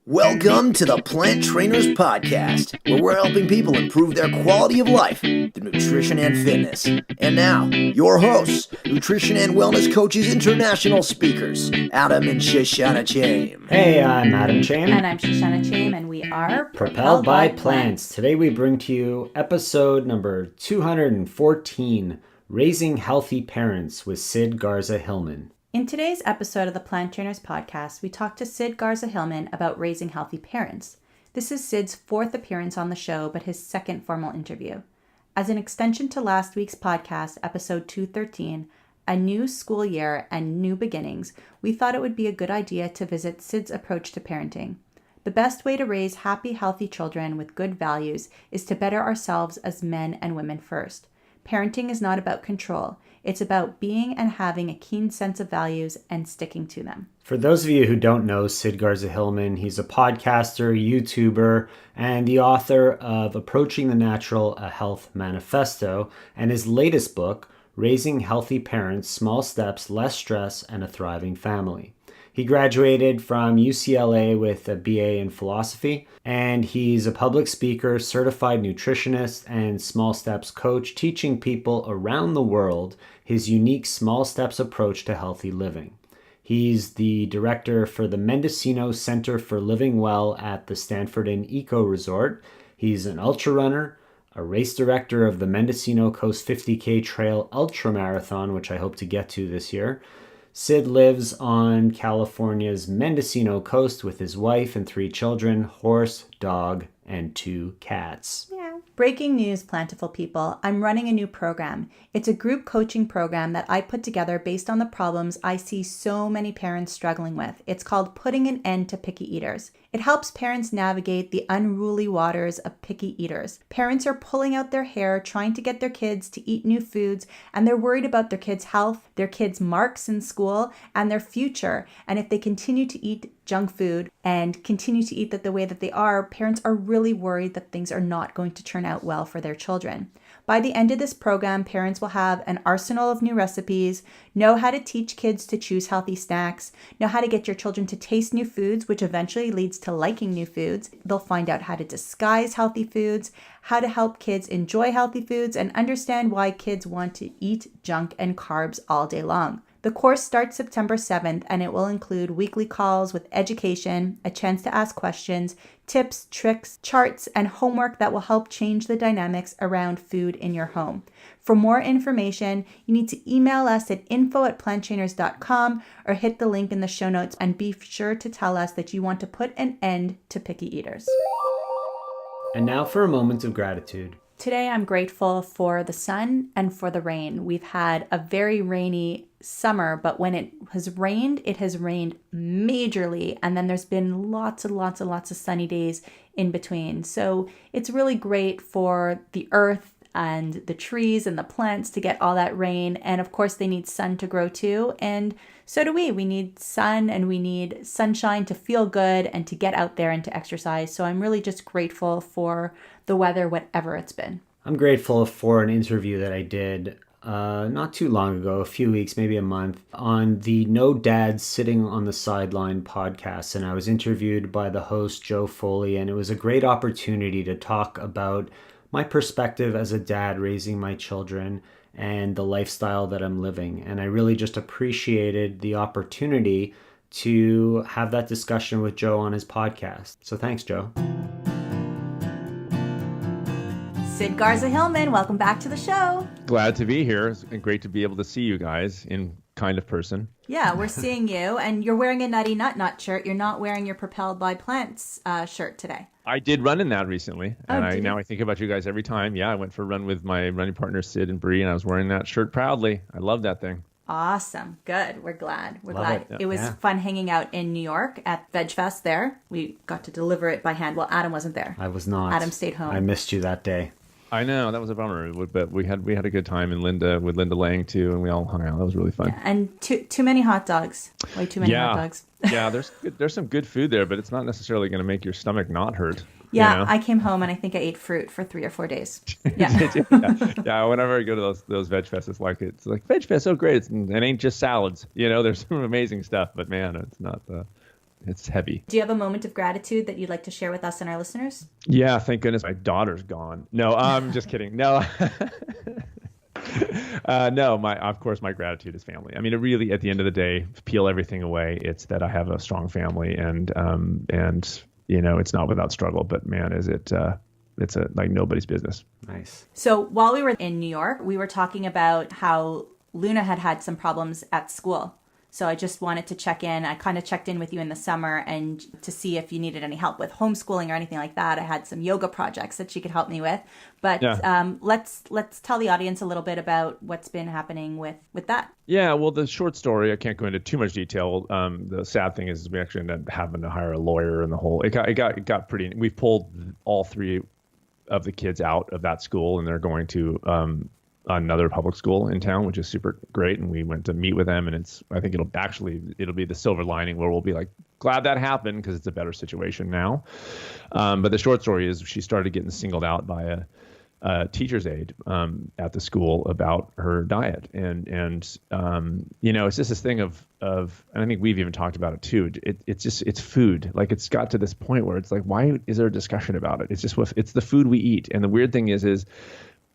Welcome to the Plant Trainers Podcast, where we're helping people improve their quality of life through nutrition and fitness. And now, your hosts, nutrition and wellness coaches, international speakers, Adam and Shoshana Chaim. Hey, I'm Adam Chaim. And I'm Shoshana Chaim, and we are Propelled by Plants. Today we bring to you episode number 214, Raising Healthy Parents with Sid Garza-Hillman. In today's episode of the Plant Trainers Podcast, we talked to Sid Garza-Hillman about raising healthy parents. This is Sid's fourth appearance on the show, but his second formal interview. As an extension to last week's podcast, episode 213, A New School Year and New Beginnings, we thought it would be a good idea to visit Sid's approach to parenting. The best way to raise happy, healthy children with good values is to better ourselves as men and women first. Parenting is not about control. It's about being and having a keen sense of values and sticking to them. For those of you who don't know Sid Garza-Hillman, he's a podcaster, YouTuber, and the author of Approaching the Natural, a Health Manifesto, and his latest book, Raising Healthy Parents, Small Steps, Less Stress, and a Thriving Family. He graduated from UCLA with a BA in philosophy, and he's a public speaker, certified nutritionist, and small steps coach, teaching people around the world his unique small steps approach to healthy living. He's the director for the Mendocino Center for Living Well at the Stanford Inn Eco-Resort. He's an ultra runner, a race director of the Mendocino Coast 50K Trail ultramarathon, which I hope to get to this year. Sid lives on California's Mendocino Coast with his wife and 3 children, horse, dog, and 2 cats. Yeah. Breaking news, Plantiful people. I'm running a new program. It's a group coaching program that I put together based on the problems I see so many parents struggling with. It's called Putting an End to Picky Eaters. It helps parents navigate the unruly waters of picky eaters. Parents are pulling out their hair trying to get their kids to eat new foods, and they're worried about their kids' health, their kids' marks in school, and their future. And if they continue to eat junk food and continue to eat the way that they are, parents are really worried that things are not going to turn out well for their children. By the end of this program, parents will have an arsenal of new recipes, know how to teach kids to choose healthy snacks, know how to get your children to taste new foods, which eventually leads to liking new foods. They'll find out how to disguise healthy foods, how to help kids enjoy healthy foods, and understand why kids want to eat junk and carbs all day long. The course starts September 7th, and it will include weekly calls with education, a chance to ask questions, tips, tricks, charts, and homework that will help change the dynamics around food in your home. For more information, you need to email us at info@planttrainers.com or hit the link in the show notes, and be sure to tell us that you want to put an end to picky eaters. And now for a moment of gratitude. Today, I'm grateful for the sun and for the rain. We've had a very rainy summer, but when it has rained majorly. And then there's been lots of sunny days in between. So it's really great for the earth and the trees and the plants to get all that rain. And of course, they need sun to grow too. And so do we. We need sun and we need sunshine to feel good and to get out there and to exercise. So I'm really just grateful for the weather, whatever it's been. I'm grateful for an interview that I did not too long ago, a few weeks, maybe a month, on the No Dads Sitting on the Sideline podcast. And I was interviewed by the host, Joe Foley, and it was a great opportunity to talk about my perspective as a dad raising my children and the lifestyle that I'm living. And I really just appreciated the opportunity to have that discussion with Joe on his podcast. So thanks, Joe. Sid Garza-Hillman, welcome back to the show. Glad to be here. It's great to be able to see you guys in kind of person. Yeah, we're seeing you, and you're wearing a Nutty Nut shirt. You're not wearing your Propelled by Plants shirt today. I did run in that recently, and I think about you guys every time. Yeah, I went for a run with my running partner Sid and Bree, and I was wearing that shirt proudly. I love that thing. Awesome. Good. We're glad. We're glad. It. It was fun hanging out in New York at Veg Fest there. We got to deliver it by hand. Well, Adam wasn't there. I was not. Adam stayed home. I missed you that day. I know, that was a bummer, but we had a good time, and Linda Lang too, and we all hung out. That was really fun. Yeah, and too many hot dogs. Way too many hot dogs. Yeah, there's some good food there, but it's not necessarily going to make your stomach not hurt. Yeah, you know? I came home and I think I ate fruit for 3 or 4 days. Yeah. Yeah, whenever I go to those Veg Fests, it's like Veg Fest, so great. It ain't just salads. You know, there's some amazing stuff, but man, it's not It's heavy. Do you have a moment of gratitude that you'd like to share with us and our listeners? Yeah, thank goodness my daughter's gone. No, I'm just kidding. No. No, of course, my gratitude is family. I mean, it really, at the end of the day, peel everything away. It's that I have a strong family, and it's not without struggle. But man, it's like nobody's business. Nice. So while we were in New York, we were talking about how Luna had some problems at school. So I just wanted to check in. I kind of checked in with you in the summer and to see if you needed any help with homeschooling or anything like that. I had some yoga projects that she could help me with. But let's tell the audience a little bit about what's been happening with that. Yeah, well, the short story, I can't go into too much detail. The sad thing is we actually ended up having to hire a lawyer, and the whole it got pretty. We've pulled all three of the kids out of that school, and they're going to another public school in town, which is super great. And we went to meet with them, and I think it'll be the silver lining where we'll be like, glad that happened because it's a better situation now. But the short story is she started getting singled out by a teacher's aide at the school about her diet. And it's just this thing of, and I think we've even talked about it too. It's food. Like, it's got to this point where it's like, why is there a discussion about it? It's the food we eat. And the weird thing is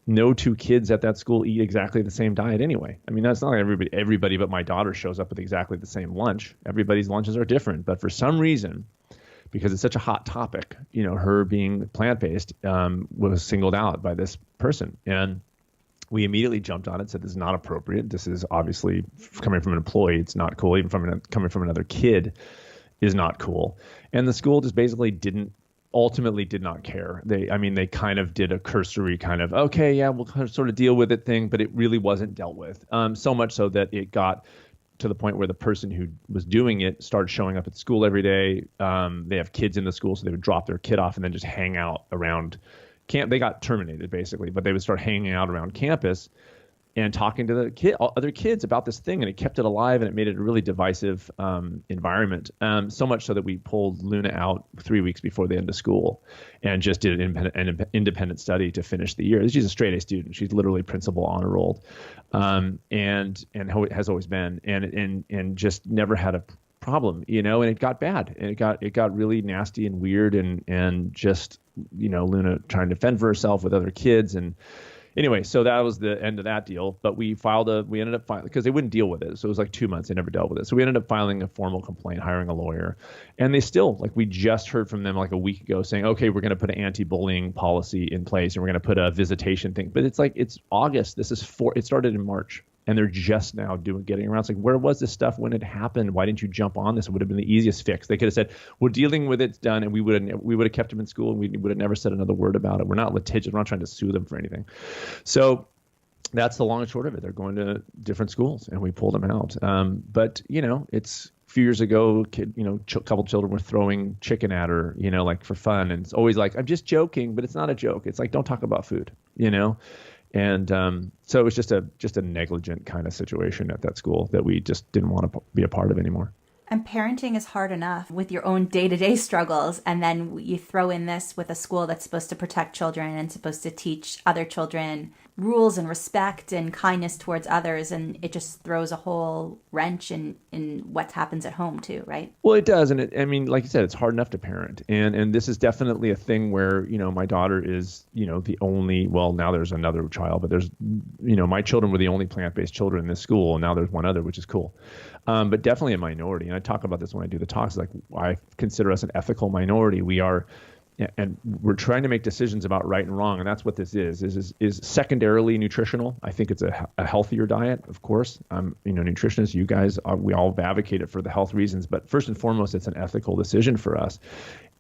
no two kids at that school eat exactly the same diet anyway. I mean, that's not like everybody but my daughter shows up with exactly the same lunch. Everybody's lunches are different, but for some reason, because it's such a hot topic, her being plant-based was singled out by this person. And we immediately jumped on it, said this is not appropriate. This is obviously coming from an employee. It's not cool. Even coming from another kid is not cool. And the school just basically ultimately did not care. They kind of did a cursory kind of, okay, yeah, we'll kind of sort of deal with it thing, but it really wasn't dealt with. So much so that it got to the point where the person who was doing it started showing up at school every day. They have kids in the school, so they would drop their kid off and then just hang out around camp. They got terminated basically, but they would start hanging out around campus and talking to the other kids about this thing, and it kept it alive, and it made it a really divisive environment. So much so that we pulled Luna out 3 weeks before the end of school, and just did an independent study to finish the year. She's a straight A student. She's literally principal honor rolled, and has always been, and just never had a problem, and it got bad, and it got really nasty and weird, and just Luna trying to fend for herself with other kids. And anyway, so that was the end of that deal. But we ended up filing, because they wouldn't deal with it. So it was like 2 months. They never dealt with it. So we ended up filing a formal complaint, hiring a lawyer. And they still, we just heard from them like a week ago saying, okay, we're going to put an anti-bullying policy in place, and we're going to put a visitation thing. But it's August. It started in March. And they're just now getting around. It's like, where was this stuff when it happened? Why didn't you jump on this? It would have been the easiest fix. They could have said, we're dealing with it, it's done, and we would have kept them in school, and we would have never said another word about it. We're not litigious. We're not trying to sue them for anything. So that's the long and short of it. They're going to different schools, and we pulled them out. But it's a few years ago, a couple children were throwing chicken at her, for fun. And it's always like, I'm just joking, but it's not a joke. It's like, don't talk about food, And so it was just a negligent kind of situation at that school that we just didn't want to be a part of anymore. And parenting is hard enough with your own day-to-day struggles. And then you throw in this with a school that's supposed to protect children and supposed to teach other children rules and respect and kindness towards others. And it just throws a whole wrench in what happens at home too, right? Well, it does. And like you said, it's hard enough to parent. And this is definitely a thing where, my daughter is, the only, well, now there's another child, but there's, my children were the only plant-based children in this school. And now there's one other, which is cool. But definitely a minority. And I talk about this when I do the talks, like I consider us an ethical minority. We are, and we're trying to make decisions about right and wrong. And that's what this is secondarily nutritional. I think it's a healthier diet, of course. Nutritionists, you guys, we all advocate it for the health reasons, but first and foremost, it's an ethical decision for us.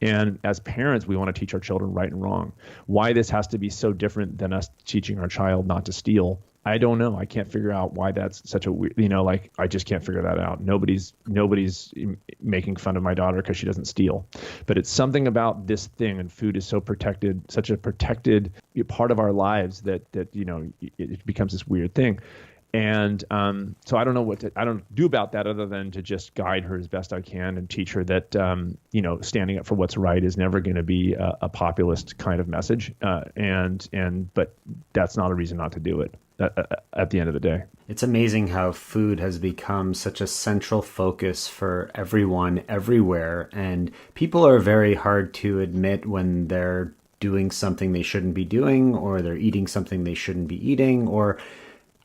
And as parents, we want to teach our children right and wrong. Why this has to be so different than us teaching our child not to steal, I don't know. I can't figure out why that's such a weird, I just can't figure that out. Nobody's making fun of my daughter because she doesn't steal. But it's something about this thing, and food is so protected, such a protected part of our lives that it becomes this weird thing. And so I don't know I don't do about that other than to just guide her as best I can and teach her that, standing up for what's right is never going to be a populist kind of message. But that's not a reason not to do it at the end of the day. It's amazing how food has become such a central focus for everyone everywhere. And people are very hard to admit when they're doing something they shouldn't be doing, or they're eating something they shouldn't be eating, or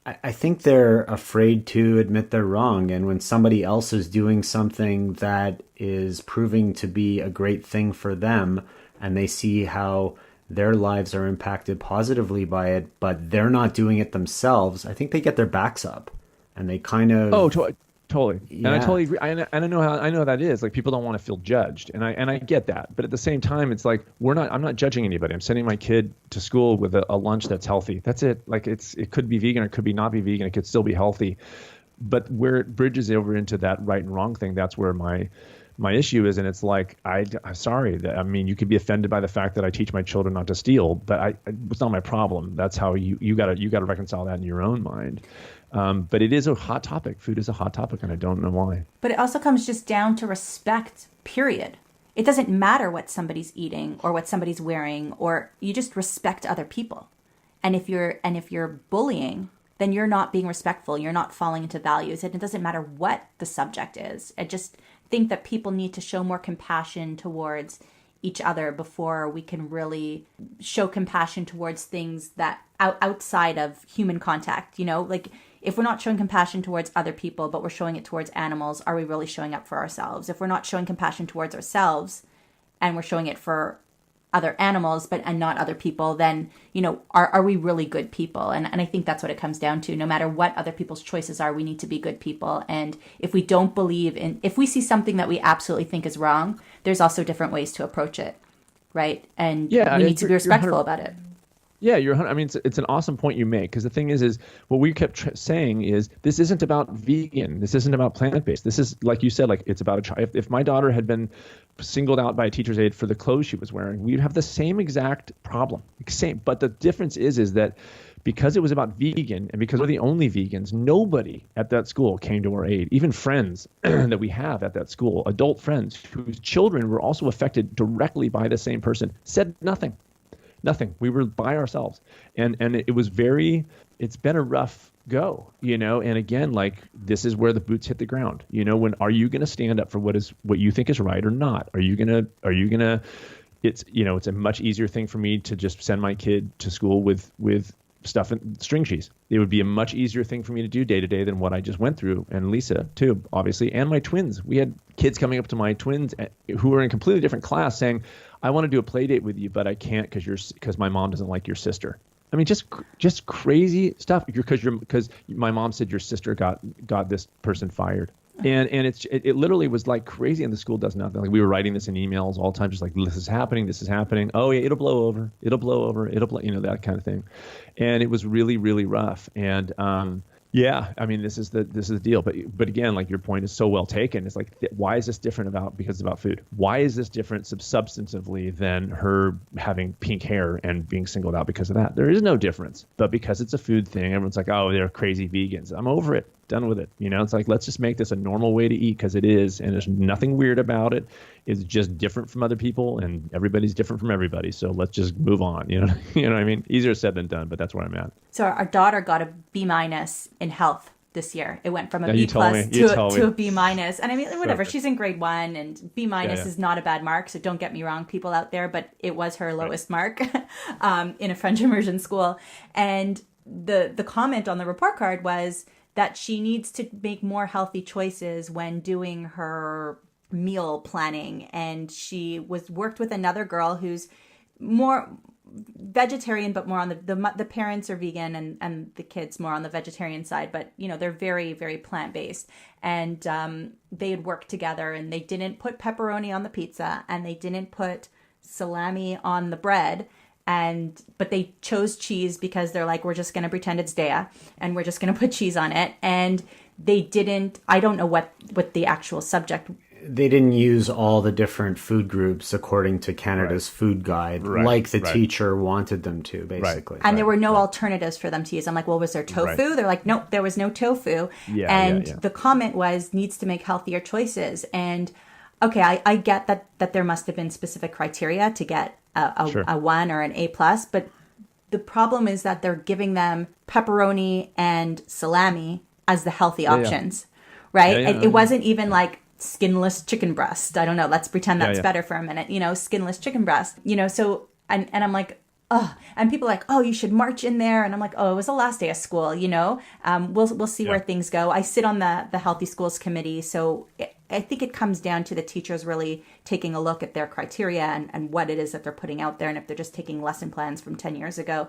I think they're afraid to admit they're wrong. And when somebody else is doing something that is proving to be a great thing for them, and they see how their lives are impacted positively by it, but they're not doing it themselves, I think they get their backs up and they kind of... Oh, totally. Yeah. And I totally agree. I know how that is. Like, people don't want to feel judged. And I get that. But at the same time, it's like, I'm not judging anybody. I'm sending my kid to school with a lunch that's healthy. That's it. Like, it could be vegan, or it could be not be vegan. It could still be healthy. But where it bridges over into that right and wrong thing, that's where my issue is. And it's like, I'm sorry that, you could be offended by the fact that I teach my children not to steal, but it's not my problem. That's how you gotta reconcile that in your own mind. But it is a hot topic. Food is a hot topic, and I don't know why. But it also comes just down to respect, period. It doesn't matter what somebody's eating or what somebody's wearing, or you just respect other people. And if you're bullying, then you're not being respectful. You're not falling into values. And it doesn't matter what the subject is. I just think that people need to show more compassion towards each other before we can really show compassion towards things that outside of human contact. Like, if we're not showing compassion towards other people, but we're showing it towards animals, are we really showing up for ourselves? If we're not showing compassion towards ourselves and we're showing it for other animals and not other people, then, are we really good people? And I think that's what it comes down to. No matter what other people's choices are, we need to be good people. And if we don't believe if we see something that we absolutely think is wrong, there's also different ways to approach it, right? And we need to be respectful about it. Yeah, it's an awesome point you make, because the thing is what we kept saying is, this isn't about vegan. This isn't about plant-based. This is, like you said, like, it's about a child. If my daughter had been singled out by a teacher's aide for the clothes she was wearing, we'd have the same exact problem. Same. But the difference is that because it was about vegan, and because we're the only vegans, nobody at that school came to our aid. Even friends that we have at that school, adult friends whose children were also affected directly by the same person, said nothing. Nothing. We were by ourselves. And it's been a rough go, and again, like, this is where the boots hit the ground. When are you going to stand up for what you think is right or not? Are you going to, it's a much easier thing for me to just send my kid to school with stuff and string cheese. It would be a much easier thing for me to do day to day than what I just went through. And Lisa too, obviously, and my twins. We had kids coming up to my twins who were in a completely different class saying, I want to do a play date with you, but I can't because my mom doesn't like your sister. Just crazy stuff. Because my mom said your sister got this person fired. And it literally was like crazy, and the school does nothing. Like, we were writing this in emails all the time, just like, this is happening. Oh yeah, it'll blow over, that kind of thing. And it was really, really rough. And this is the deal. But again, like, your point is so well taken. It's like, why is this different because it's about food? Why is this different substantively than her having pink hair and being singled out because of that? There is no difference. But because it's a food thing, everyone's like, oh, they're crazy vegans. I'm over it. Done with it. It's like, let's just make this a normal way to eat, because it is, and there's nothing weird about it. It's just different from other people, and everybody's different from everybody. So let's just move on. You know what I mean? Easier said than done, but that's where I'm at. So our daughter got a B- in health this year. It went from a B+ to a B-. And whatever. She's in grade 1, and B- is not a bad mark. So don't get me wrong, people out there, but it was her lowest mark in a French immersion school. And the comment on the report card was that she needs to make more healthy choices when doing her meal planning. And she worked with another girl who's more vegetarian, but more on the parents are vegan, and the kids more on the vegetarian side, but they're very, very plant-based. And they had worked together, and they didn't put pepperoni on the pizza, and they didn't put salami on the bread. But they chose cheese because they're like, we're just going to pretend it's Dea, and we're just going to put cheese on it. And they didn't, I don't know what the actual subject they didn't use all the different food groups according to Canada's food guide, like the teacher wanted them to, basically. And there were no alternatives for them to use. I'm like, well, was there tofu? They're like, nope, there was no tofu. The comment was, needs to make healthier choices. And okay, I get that there must have been specific criteria to get a 1 or an A+, but the problem is that they're giving them pepperoni and salami as the healthy options, right? It wasn't even like skinless chicken breast. I don't know. Let's pretend that's better for a minute. Skinless chicken breast. So and I'm like, oh, and people are like, oh, you should march in there. And I'm like, oh, it was the last day of school. We'll see where things go. I sit on the Healthy Schools Committee, so I think it comes down to the teachers really taking a look at their criteria and what it is that they're putting out there, and if they're just taking lesson plans from 10 years ago.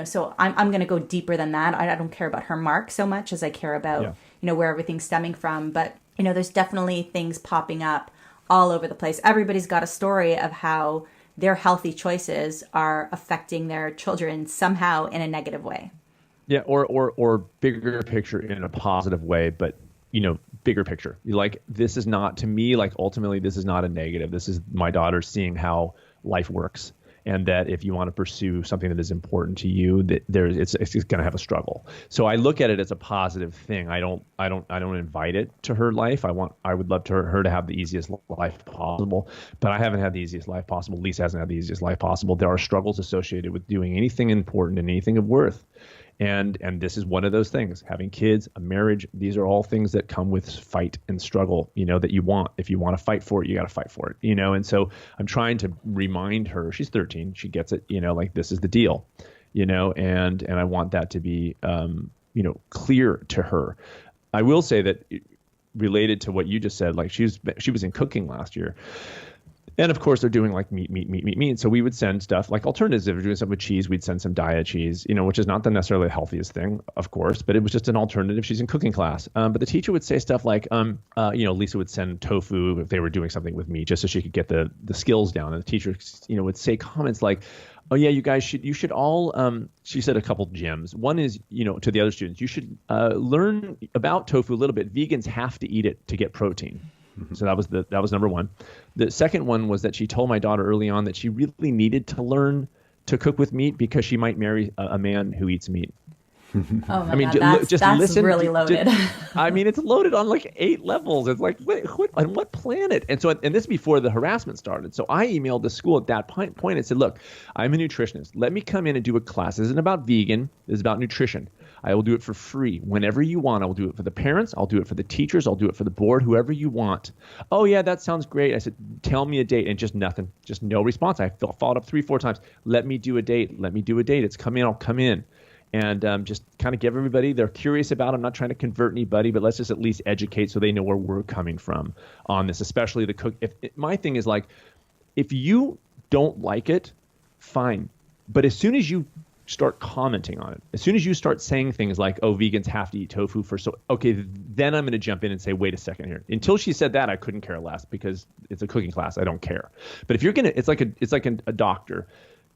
So I'm going to go deeper than that. I don't care about her mark so much as I care about where everything's stemming from. But there's definitely things popping up all over the place. Everybody's got a story of how their healthy choices are affecting their children somehow in a negative way. Yeah, or bigger picture in a positive way, but bigger picture. Like, this is not, to me, like, ultimately this is not a negative. This is my daughter seeing how life works, and that if you want to pursue something that is important to you, that it's going to have a struggle. So I look at it as a positive thing. I don't invite it to her life. I would love her to have the easiest life possible, but I haven't had the easiest life possible. Lisa hasn't had the easiest life possible. There are struggles associated with doing anything important and anything of worth. And this is one of those things. Having kids, a marriage, these are all things that come with fight and struggle, that you want. If you want to fight for it, you got to fight for it, And so I'm trying to remind her, she's 13, she gets it, like, this is the deal, and I want that to be, clear to her. I will say that related to what you just said, like, she was in cooking last year. And of course, they're doing like meat. So we would send stuff like alternatives. If we're doing something with cheese, we'd send some diet cheese, which is not necessarily the healthiest thing, of course, but it was just an alternative. She's in cooking class. But the teacher would say stuff like, Lisa would send tofu if they were doing something with meat, just so she could get the skills down. And the teacher, would say comments like, oh yeah, you guys should all, she said a couple gems. One is, to the other students, you should learn about tofu a little bit. Vegans have to eat it to get protein. So that was number one. The second one was that she told my daughter early on that she really needed to learn to cook with meat because she might marry a man who eats meat. Oh my God, that's listen, really loaded. It's loaded on like 8 levels. It's like, on what planet? And so, and this is before the harassment started. So I emailed the school at that point and said, look, I'm a nutritionist. Let me come in and do a class. This isn't about vegan. This is about nutrition. I will do it for free. Whenever you want, I will do it for the parents. I'll do it for the teachers. I'll do it for the board, whoever you want. Oh yeah, that sounds great. I said, tell me a date, and just nothing, just no response. I followed up 3-4 times. Let me do a date. It's come in. I'll come in. And just kind of give everybody, they're curious about it. I'm not trying to convert anybody, but let's just at least educate so they know where we're coming from on this, especially the cook. My thing is like, if you don't like it, fine. But as soon as you start commenting on it, as soon as you start saying things like, oh, vegans have to eat tofu okay, then I'm going to jump in and say, wait a second here. Until she said that, I couldn't care less because it's a cooking class. I don't care. But if you're going to, it's like a doctor.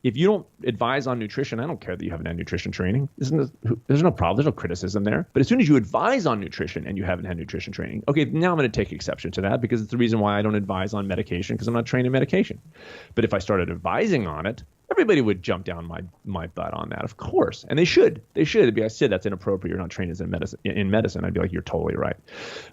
If you don't advise on nutrition, I don't care that you haven't had nutrition training. There's no problem. There's no criticism there. But as soon as you advise on nutrition and you haven't had nutrition training, okay, now I'm going to take exception to that because it's the reason why I don't advise on medication, because I'm not trained in medication. But if I started advising on it, everybody would jump down my butt on that, of course. And they should. They'd be like, Sid, that's inappropriate. You're not trained in medicine. I'd be like, you're totally right.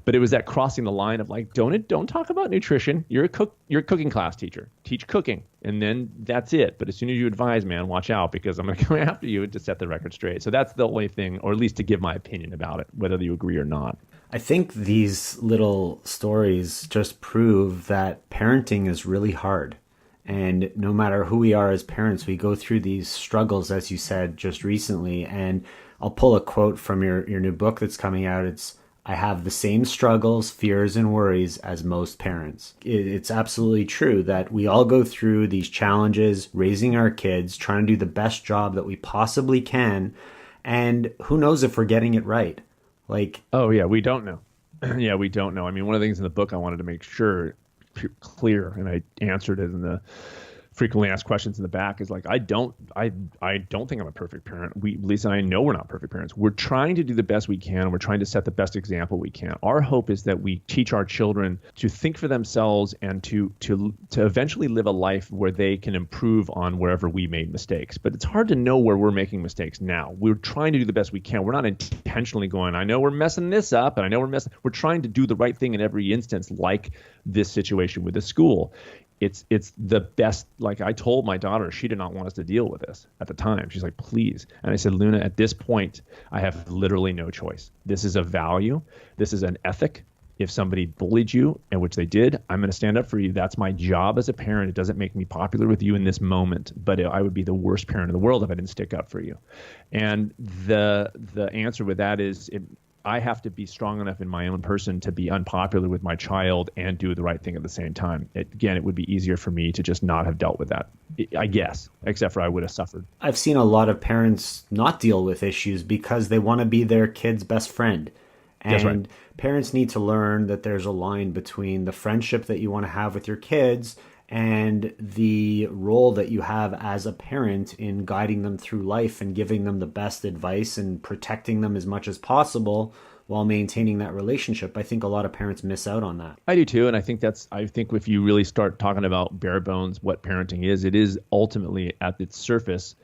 But it was that crossing the line of like, don't talk about nutrition. You're a cooking class teacher. Teach cooking. And then that's it. But as soon as you advise, man, watch out, because I'm going to come after you to set the record straight. So that's the only thing, or at least to give my opinion about it, whether you agree or not. I think these little stories just prove that parenting is really hard. And no matter who we are as parents, we go through these struggles, as you said just recently. And I'll pull a quote from your new book that's coming out. It's, I have the same struggles, fears, and worries as most parents. It's absolutely true that we all go through these challenges, raising our kids, trying to do the best job that we possibly can. And who knows if we're getting it right? Like, oh, yeah, we don't know. Yeah, we don't know. I mean, one of the things in the book I wanted to make sure clear, and I answered it frequently asked questions in the back is like, I don't think I'm a perfect parent. Lisa and I know we're not perfect parents. We're trying to do the best we can. We're trying to set the best example we can. Our hope is that we teach our children to think for themselves and to eventually live a life where they can improve on wherever we made mistakes. But it's hard to know where we're making mistakes now. We're trying to do the best we can. We're not intentionally going, I know we're messing this up, and I know we're trying to do the right thing in every instance, like this situation with the school. It's the best. Like I told my daughter, she did not want us to deal with this at the time. She's like, please. And I said, Luna, at this point, I have literally no choice. This is a value. This is an ethic. If somebody bullied you, and which they did, I'm going to stand up for you. That's my job as a parent. It doesn't make me popular with you in this moment, but I would be the worst parent in the world if I didn't stick up for you. And the answer with that is I have to be strong enough in my own person to be unpopular with my child and do the right thing at the same time. It would be easier for me to just not have dealt with that, I guess, except for I would have suffered. I've seen a lot of parents not deal with issues because they want to be their kid's best friend. And That's right. Parents need to learn that there's a line between the friendship that you want to have with your kids and the role that you have as a parent in guiding them through life and giving them the best advice and protecting them as much as possible while maintaining that relationship. I think a lot of parents miss out on that. I do too. And I think if you really start talking about bare bones, what parenting is, it is ultimately at its surface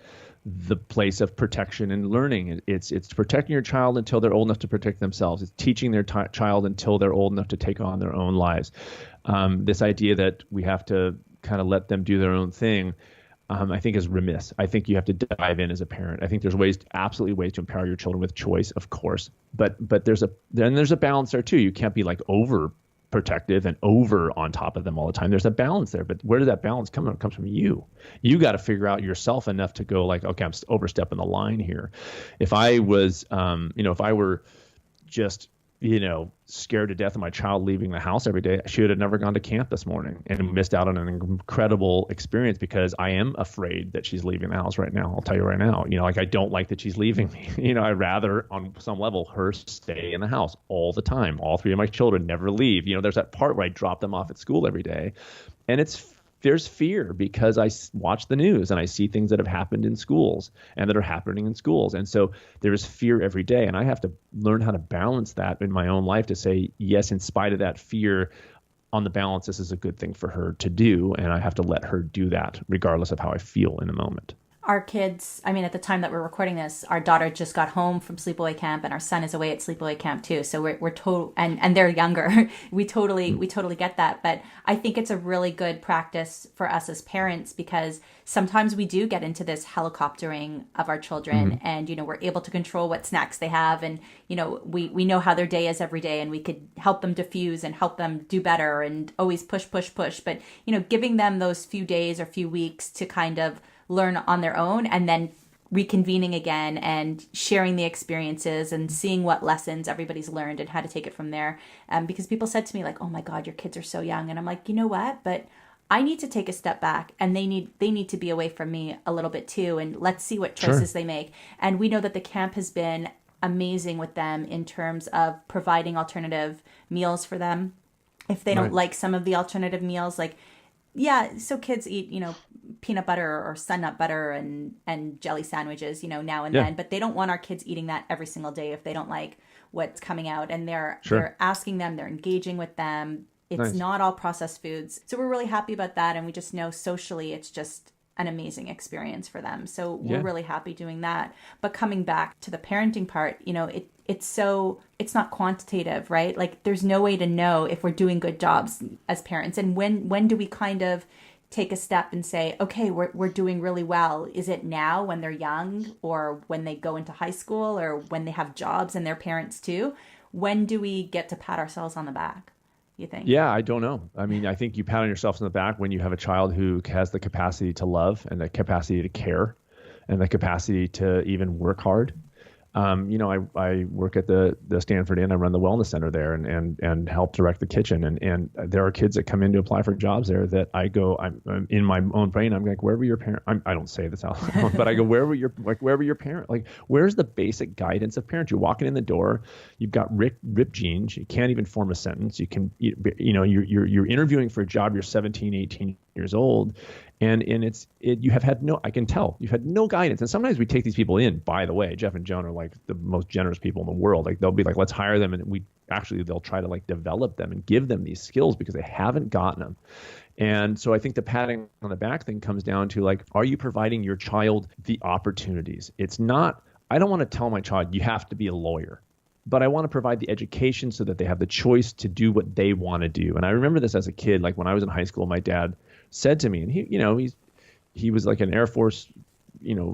the place of protection and learning. It's protecting your child until they're old enough to protect themselves. It's teaching their child until they're old enough to take on their own lives. This idea that we have to kind of let them do their own thing, I think is remiss. I think you have to dive in as a parent. I think there's absolutely ways to empower your children with choice, of course, but there's a balance there too. You can't be like over protective and over on top of them all the time. There's a balance there, but where does that balance come from? It comes from you. You got to figure out yourself enough to go like, okay, I'm overstepping the line here. If I was, if I were just, scared to death of my child leaving the house every day, I should have never gone to camp this morning and missed out on an incredible experience because I am afraid that she's leaving the house right now. I'll tell you right now, I don't like that she's leaving me. I'd rather on some level her stay in the house all the time. All three of my children never leave. There's that part where I drop them off at school every day, and there's fear because I watch the news and I see things that have happened in schools and that are happening in schools. And so there's fear every day. And I have to learn how to balance that in my own life to say, yes, in spite of that fear, on the balance, this is a good thing for her to do. And I have to let her do that regardless of how I feel in the moment. Our kids, at the time that we're recording this, our daughter just got home from sleepaway camp and our son is away at sleepaway camp too. So we're total, and they're younger. We totally get that. But I think it's a really good practice for us as parents because sometimes we do get into this helicoptering of our children and, we're able to control what snacks they have. And, we know how their day is every day and we could help them diffuse and help them do better and always push. But, giving them those few days or few weeks to kind of learn on their own and then reconvening again and sharing the experiences and seeing what lessons everybody's learned and how to take it from there. Because people said to me like, oh my God, your kids are so young. And I'm like, you know what? But I need to take a step back and they need to be away from me a little bit too. And let's see what choices they make. And we know that the camp has been amazing with them in terms of providing alternative meals for them. If they don't like some of the alternative meals, like, yeah, so kids eat, peanut butter or sun nut butter and jelly sandwiches, now and then, but they don't want our kids eating that every single day if they don't like what's coming out. And they're asking them, they're engaging with them. It's not all processed foods. So we're really happy about that. And we just know socially, it's just an amazing experience for them. So we're really happy doing that. But coming back to the parenting part, it's not quantitative, right? Like there's no way to know if we're doing good jobs as parents. And when do we kind of take a step and say, okay, we're doing really well? Is it now when they're young or when they go into high school or when they have jobs and they're parents too? When do we get to pat ourselves on the back, you think? Yeah, I don't know. I think you pat on yourself on the back when you have a child who has the capacity to love and the capacity to care and the capacity to even work hard. I work at the Stanford Inn. I run the wellness center there and help direct the kitchen. And there are kids that come in to apply for jobs there that I'm in my own brain. I'm like, where were your parents? I don't say this out loud, but I go, where were your parents? Like, where's the basic guidance of parents? You're walking in the door, you've got ripped jeans. You can't even form a sentence. You're interviewing for a job. You're 17, 18 years old. And you have had no, I can tell you've had no guidance. And sometimes we take these people in, by the way, Jeff and Joan are like the most generous people in the world. Like they'll be like, let's hire them. And they'll try to like develop them and give them these skills because they haven't gotten them. And so I think the patting on the back thing comes down to like, are you providing your child the opportunities? It's not, I don't want to tell my child, you have to be a lawyer, but I want to provide the education so that they have the choice to do what they want to do. And I remember this as a kid, like when I was in high school, my dad said to me, and he was like an Air Force,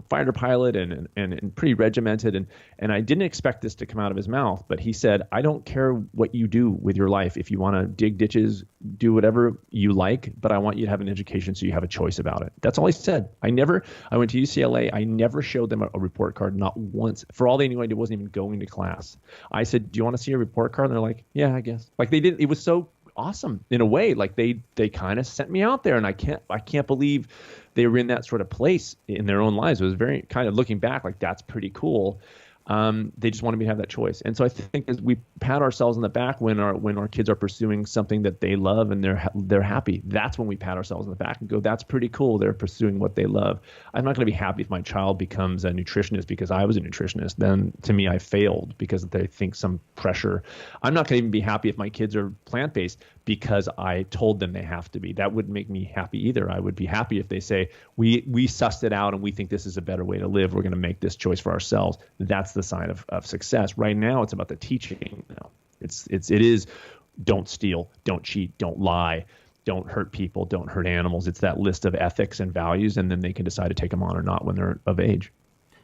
fighter pilot and pretty regimented. And I didn't expect this to come out of his mouth, but he said, I don't care what you do with your life. If you want to dig ditches, do whatever you like, but I want you to have an education so you have a choice about it. That's all he said. I went to UCLA. I never showed them a report card, not once. For all they knew, I wasn't even going to class. I said, do you want to see a report card? And they're like, yeah, I guess. Like they didn't, it was so awesome in a way. Like they kind of sent me out there, and I can't believe they were in that sort of place in their own lives. It was very kind of looking back, like that's pretty cool. They just wanted me to have that choice. And so I think as we pat ourselves on the back when our kids are pursuing something that they love and they're happy, that's when we pat ourselves on the back and go, that's pretty cool. They're pursuing what they love. I'm not going to be happy if my child becomes a nutritionist because I was a nutritionist. Then to me, I failed because they think some pressure. I'm not going to even be happy if my kids are plant-based because I told them they have to be. That wouldn't make me happy either. I would be happy if they say, we sussed it out and we think this is a better way to live. We're going to make this choice for ourselves. That's the sign of success. Right now, it's about the teaching. It is don't steal, don't cheat, don't lie, don't hurt people, don't hurt animals. It's that list of ethics and values, and then they can decide to take them on or not when they're of age.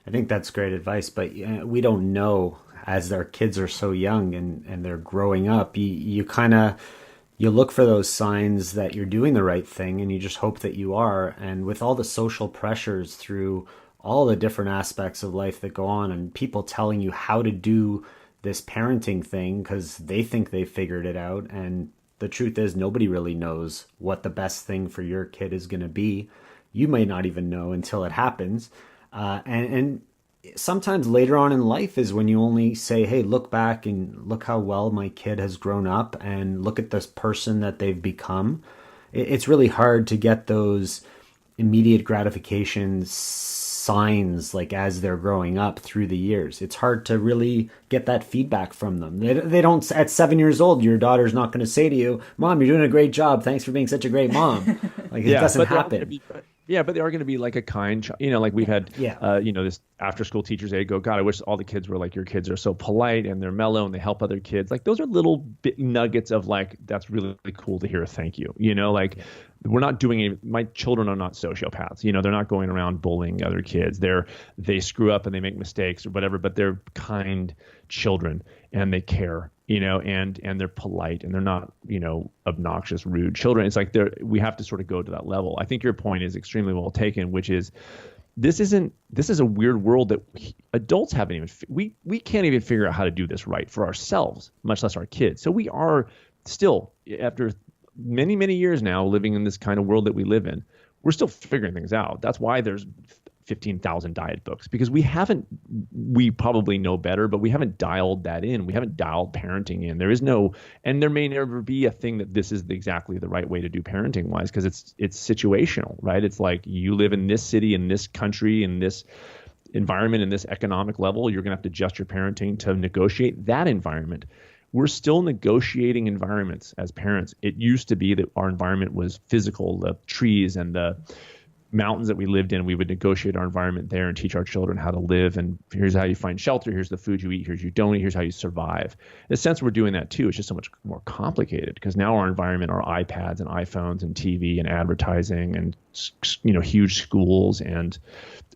I think that's great advice, but we don't know as our kids are so young and they're growing up. You look for those signs that you're doing the right thing, and you just hope that you are. And with all the social pressures through all the different aspects of life that go on, and people telling you how to do this parenting thing because they think they figured it out. And the truth is nobody really knows what the best thing for your kid is going to be. You may not even know until it happens. And sometimes later on in life is when you only say, hey, look back and look how well my kid has grown up and look at this person that they've become. It's really hard to get those immediate gratification signs like as they're growing up through the years. It's hard to really get that feedback from them. They don't, at 7 years old, your daughter's not going to say to you, Mom, you're doing a great job. Thanks for being such a great mom. Like it doesn't happen. Yeah, but they are going to be like a kind, like we've had, this after school teachers, they go, God, I wish all the kids were like your kids are so polite and they're mellow and they help other kids. Like those are little bit nuggets of like, that's really, really cool to hear a thank you. We're not doing any, my children are not sociopaths. They're not going around bullying other kids. They screw up and they make mistakes or whatever, but they're kind children and they care. And they're polite and they're not, obnoxious, rude children. It's like we have to sort of go to that level. I think your point is extremely well taken, which is this is a weird world that adults haven't even, we can't even figure out how to do this right for ourselves, much less our kids. So we are still, after many, many years now living in this kind of world that we live in, we're still figuring things out. That's why there's 15,000 diet books, because we probably know better, but we haven't dialed that in. We haven't dialed parenting in. There is no, and there may never be a thing that this is exactly the right way to do parenting wise, because it's situational, right? It's like you live in this city, in this country, in this environment, in this economic level, you're going to have to adjust your parenting to negotiate that environment. We're still negotiating environments as parents. It used to be that our environment was physical, the trees and the mountains that we lived in. We would negotiate our environment there and teach our children how to live. And here's how you find shelter. Here's the food you eat. Here's you don't eat. Here's how you survive. In a sense, we're doing that too. It's just so much more complicated because now our environment are iPads and iPhones and TV and advertising and, huge schools and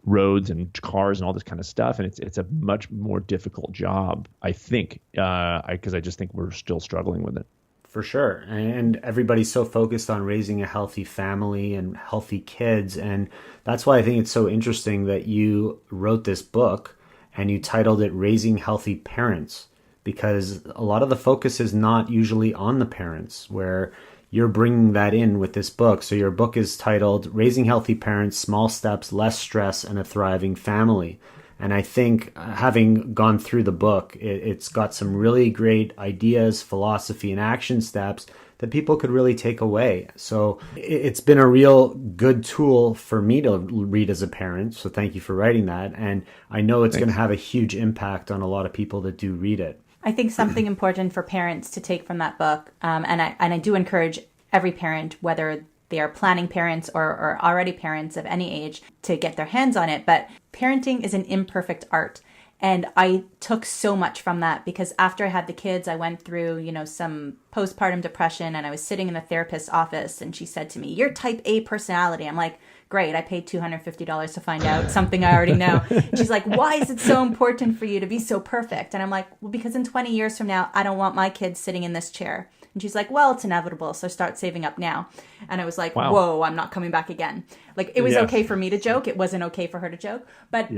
roads and cars and all this kind of stuff. And it's a much more difficult job, I think, because I just think we're still struggling with it. For sure. And everybody's so focused on raising a healthy family and healthy kids. And that's why I think it's so interesting that you wrote this book and you titled it Raising Healthy Parents, because a lot of the focus is not usually on the parents, where you're bringing that in with this book. So your book is titled Raising Healthy Parents, Small Steps, Less Stress, and a Thriving Family. And I think having gone through the book, it's got some really great ideas, philosophy, and action steps that people could really take away. So it's been a real good tool for me to read as a parent. So thank you for writing that. And I know it's going to have a huge impact on a lot of people that do read it. I think something important for parents to take from that book, and I do encourage every parent, whether they are planning parents or already parents of any age, to get their hands on it. But parenting is an imperfect art. And I took so much from that, because after I had the kids, I went through, some postpartum depression, and I was sitting in the therapist's office, and she said to me, "You're type A personality." I'm like, great, I paid $250 to find out something I already know. She's like, "Why is it so important for you to be so perfect?" And I'm like, "Well, because in 20 years from now, I don't want my kids sitting in this chair." And she's like, "Well, it's inevitable, so start saving up now." And I was like, wow. Whoa, I'm not coming back again. Like, it was okay for me to joke. It wasn't okay for her to joke. But,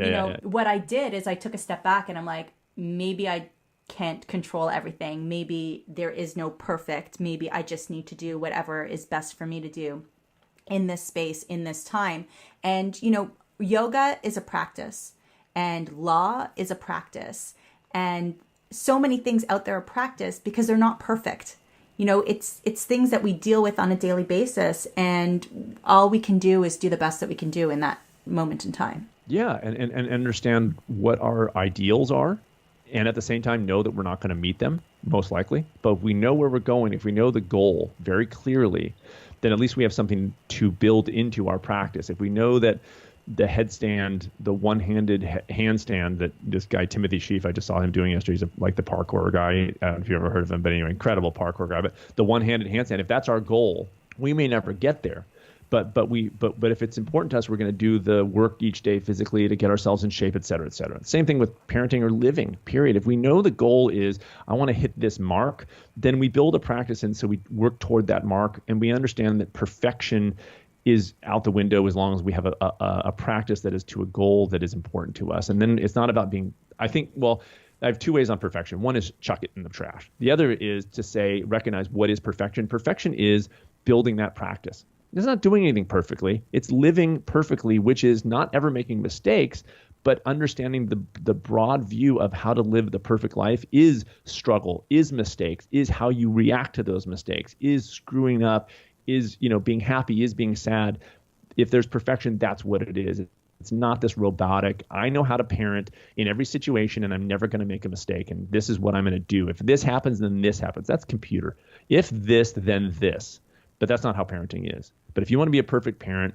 what I did is I took a step back, and I'm like, maybe I can't control everything. Maybe there is no perfect. Maybe I just need to do whatever is best for me to do in this space, in this time. And, yoga is a practice, and law is a practice. And so many things out there are practice because they're not perfect. It's things that we deal with on a daily basis, and all we can do is do the best that we can do in that moment in time. Yeah, and understand what our ideals are, and at the same time know that we're not going to meet them, most likely. But if we know where we're going, if we know the goal very clearly, then at least we have something to build into our practice. If we know that the headstand, the one-handed handstand that this guy, Timothy Sheaf, I just saw him doing yesterday. He's like the parkour guy. I don't know if you've ever heard of him, but anyway, incredible parkour guy. But the one-handed handstand, if that's our goal, we may never get there. But if it's important to us, we're going to do the work each day physically to get ourselves in shape, et cetera, et cetera. Same thing with parenting or living, period. If we know the goal is, I want to hit this mark, then we build a practice, and so we work toward that mark, and we understand that perfection is out the window as long as we have a practice that is to a goal that is important to us. And then it's not about being, I have two ways on perfection. One is chuck it in the trash. The other is to recognize what is perfection. Perfection is building that practice. It's not doing anything perfectly. It's living perfectly, which is not ever making mistakes, but understanding the broad view of how to live the perfect life is struggle, is mistakes, is how you react to those mistakes, is screwing up, is being happy, is being sad. If there's perfection, that's what it is. It's not this robotic, I know how to parent in every situation and I'm never going to make a mistake, and this is what I'm going to do. If this happens, then this happens. That's computer. If this, then this. But that's not how parenting is. But if you want to be a perfect parent,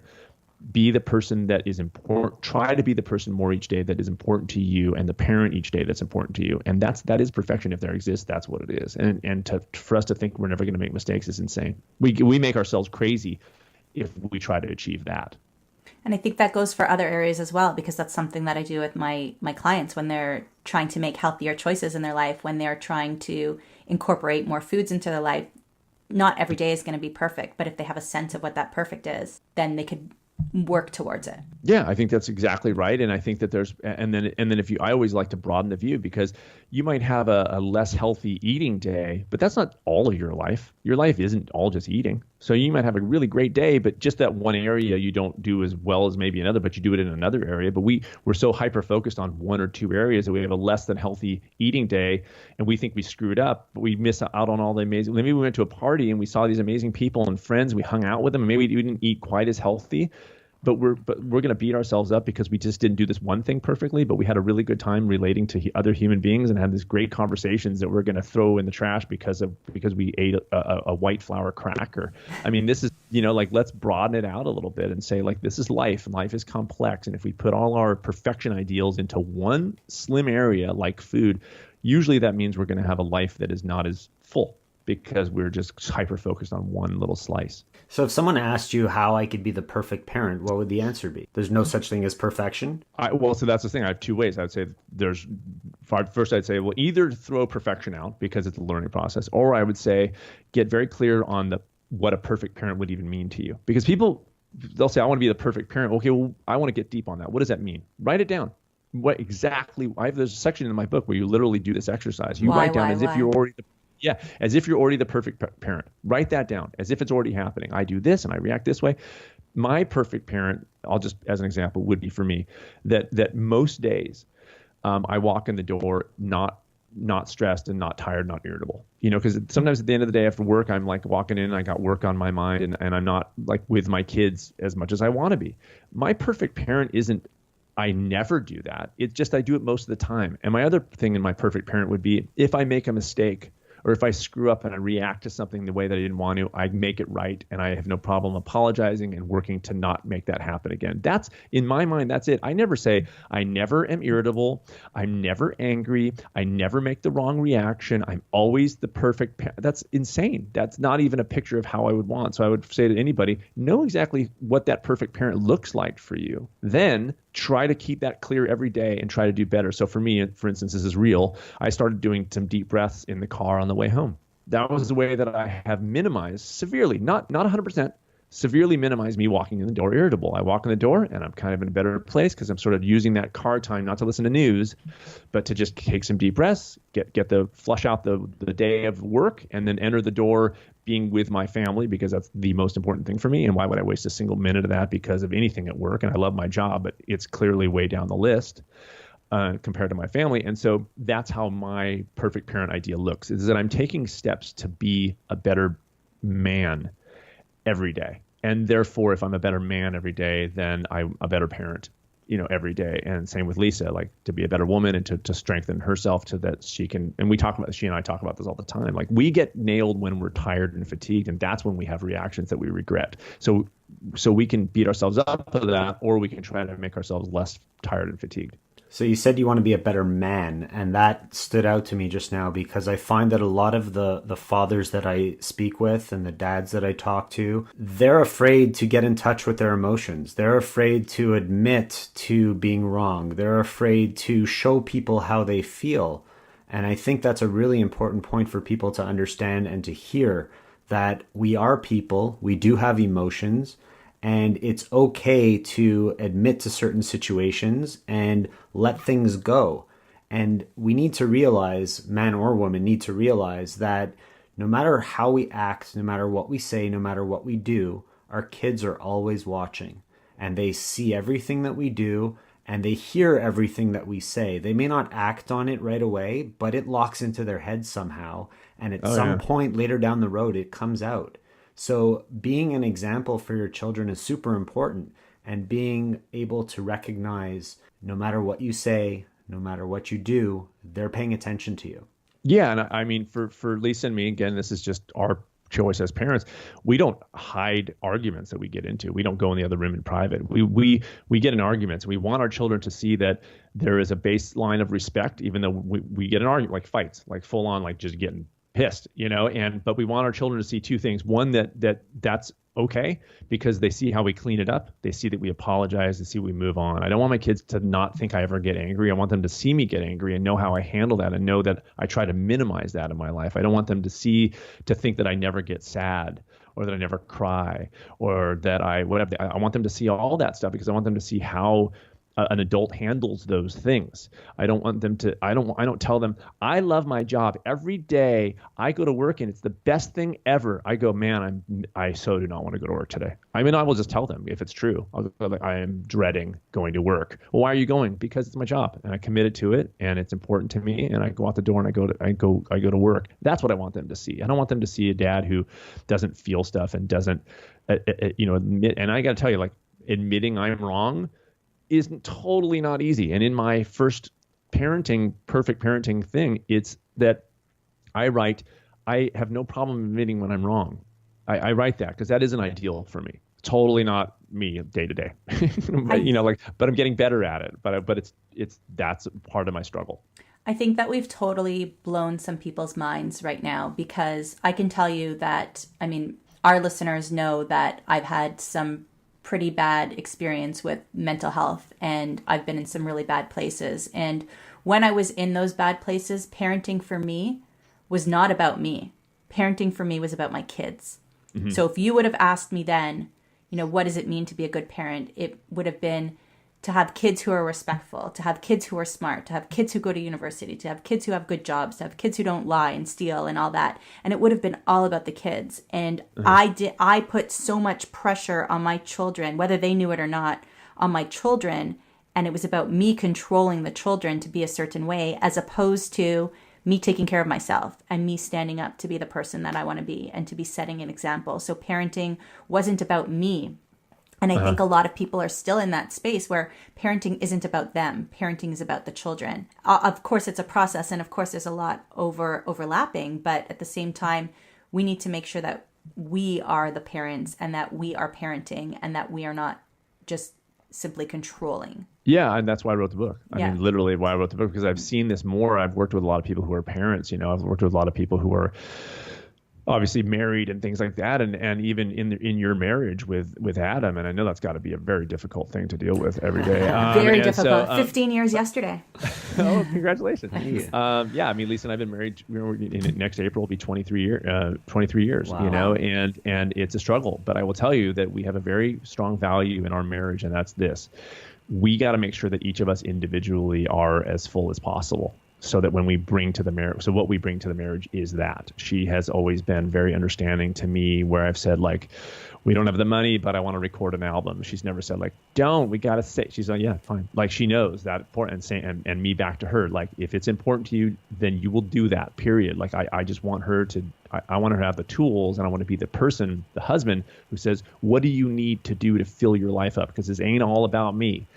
be the person that is important. Try to be the person more each day that is important to you, and the parent each day that's important to you. And that is perfection. If there exists, that's what it is. And for us to think we're never going to make mistakes is insane. We make ourselves crazy if we try to achieve that. And I think that goes for other areas as well, because that's something that I do with my clients when they're trying to make healthier choices in their life, when they're trying to incorporate more foods into their life. Not every day is going to be perfect, but if they have a sense of what that perfect is, then they could work towards it. Yeah, I think that's exactly right. And I think that I always like to broaden the view, because you might have a less healthy eating day, but that's not all of your life. Your life isn't all just eating. So you might have a really great day, but just that one area you don't do as well as maybe another, but you do it in another area. But we're so hyper focused on one or two areas that we have a less than healthy eating day, and we think we screwed up, but we miss out on all the amazing. Maybe we went to a party and we saw these amazing people and friends, we hung out with them, and maybe we didn't eat quite as healthy. But we're going to beat ourselves up because we just didn't do this one thing perfectly, but we had a really good time relating to other human beings and had these great conversations that we're going to throw in the trash because we ate a white flour cracker. I mean, this is, let's broaden it out a little bit and say, this is life, and life is complex. And if we put all our perfection ideals into one slim area like food, usually that means we're going to have a life that is not as full, because we're just hyper-focused on one little slice. So if someone asked you how I could be the perfect parent, what would the answer be? There's no such thing as perfection? So that's the thing. I have two ways. I would say first I'd say, either throw perfection out because it's a learning process, or I would say get very clear on what a perfect parent would even mean to you. Because they'll say, I want to be the perfect parent. Okay, well, I want to get deep on that. What does that mean? Write it down. What exactly? There's a section in my book where you literally do this exercise. You write down if you're already as if you're already the perfect parent. Write that down as if it's already happening. I do this and I react this way. My perfect parent, I'll just, as an example, would be for me that most days I walk in the door not not stressed and not tired, not irritable. Because sometimes at the end of the day after work, I'm like walking in and I got work on my mind and I'm not like with my kids as much as I want to be. My perfect parent isn't, I never do that. It's just I do it most of the time. And my other thing in my perfect parent would be if I make a mistake or if I screw up and I react to something the way that I didn't want to, I make it right. And I have no problem apologizing and working to not make that happen again. That's, in my mind, that's it. I never say, I never am irritable. I'm never angry. I never make the wrong reaction. I'm always the perfect parent. That's insane. That's not even a picture of how I would want. So I would say to anybody, know exactly what that perfect parent looks like for you. Then try to keep that clear every day and try to do better. So for me, for instance, this is real. I started doing some deep breaths in the car on the way home. That was the way that I have minimized severely, not 100%, severely minimized me walking in the door irritable. I walk in the door and I'm kind of in a better place because I'm sort of using that car time not to listen to news, but to just take some deep breaths, get the flush out the day of work, and then enter the door being with my family because that's the most important thing for me. And why would I waste a single minute of that because of anything at work? And I love my job, but it's clearly way down the list compared to my family. And so that's how my perfect parent idea looks, is that I'm taking steps to be a better man every day. And therefore, if I'm a better man every day, then I'm a better parent, every day. And same with Lisa, like to be a better woman and to strengthen herself so that she can, and she and I talk about this all the time. Like we get nailed when we're tired and fatigued, and that's when we have reactions that we regret. So we can beat ourselves up for that, or we can try to make ourselves less tired and fatigued. So you said you want to be a better man, and that stood out to me just now because I find that a lot of the fathers that I speak with and the dads that I talk to, they're afraid to get in touch with their emotions. They're afraid to admit to being wrong. They're afraid to show people how they feel. And I think that's a really important point for people to understand and to hear, that we are people, we do have emotions, and it's okay to admit to certain situations and let things go. And we need to realize, man or woman need to realize that no matter how we act, no matter what we say, no matter what we do, our kids are always watching. And they see everything that we do, and they hear everything that we say. They may not act on it right away, but it locks into their heads somehow. And at some point later down the road, it comes out. So being an example for your children is super important, and being able to recognize no matter what you say, no matter what you do, they're paying attention to you. Yeah. And I mean, for Lisa and me, again, this is just our choice as parents. We don't hide arguments that we get into. We don't go in the other room in private. We get in arguments. We want our children to see that there is a baseline of respect, even though we get in argument, like fights, like full on, like just getting pissed, but we want our children to see two things. One, that's okay because they see how we clean it up. They see that we apologize. They see we move on. I don't want my kids to not think I ever get angry. I want them to see me get angry and know how I handle that and know that I try to minimize that in my life. I don't want them to think that I never get sad or that I never cry or that I want them to see all that stuff because I want them to see how an adult handles those things. I don't tell them, I love my job. Every day I go to work and it's the best thing ever. I go, man, I so do not want to go to work today. I mean, I will just tell them if it's true. I'll go, like, I am dreading going to work. Well, why are you going? Because it's my job and I committed to it and it's important to me. And I go out the door and I go to work. That's what I want them to see. I don't want them to see a dad who doesn't feel stuff and doesn't, admit. And I got to tell you, like, admitting I'm wrong is totally not easy. And in my first perfect parenting thing, it's that I have no problem admitting when I'm wrong. I write that because that isn't ideal for me. Totally not me day to day, but I'm getting better at it. But that's part of my struggle. I think that we've totally blown some people's minds right now because I can tell you that, our listeners know that I've had some pretty bad experience with mental health and I've been in some really bad places. And when I was in those bad places, parenting for me was not about me. Parenting for me was about my kids. Mm-hmm. So if you would have asked me then, what does it mean to be a good parent? It would have been to have kids who are respectful, to have kids who are smart, to have kids who go to university, to have kids who have good jobs, to have kids who don't lie and steal and all that. And it would have been all about the kids. And I put so much pressure on my children, whether they knew it or not, on my children. And it was about me controlling the children to be a certain way, as opposed to me taking care of myself and me standing up to be the person that I want to be and to be setting an example. So parenting wasn't about me. And I think a lot of people are still in that space where parenting isn't about them. Parenting is about the children. Of course, it's a process. And of course, there's a lot overlapping. But at the same time, we need to make sure that we are the parents and that we are parenting and that we are not just simply controlling. Yeah, and that's why I wrote the book. I mean, literally why I wrote the book, because I've seen this more. I've worked with a lot of people who are parents. I've worked with a lot of people who are obviously married and things like that, and even in your marriage with Adam, and I know that's got to be a very difficult thing to deal with every day. Very difficult. So, 15 years yesterday. Oh, congratulations! Yeah, I mean, Lisa and I've been married. Next April will be 23 years. Wow. And it's a struggle. But I will tell you that we have a very strong value in our marriage, and that's this: we got to make sure that each of us individually are as full as possible. So that when we bring to the marriage, so what we bring to the marriage is that she has always been very understanding to me, where I've said, like, we don't have the money, but I want to record an album. She's never said, like, we got to say, she's like, yeah, fine. Like, she knows that important, and me back to her, like, if it's important to you, then you will do that, period. Like, I just want her to, I want her to have the tools, and I want to be the person, the husband who says, what do you need to do to fill your life up? Because this ain't all about me.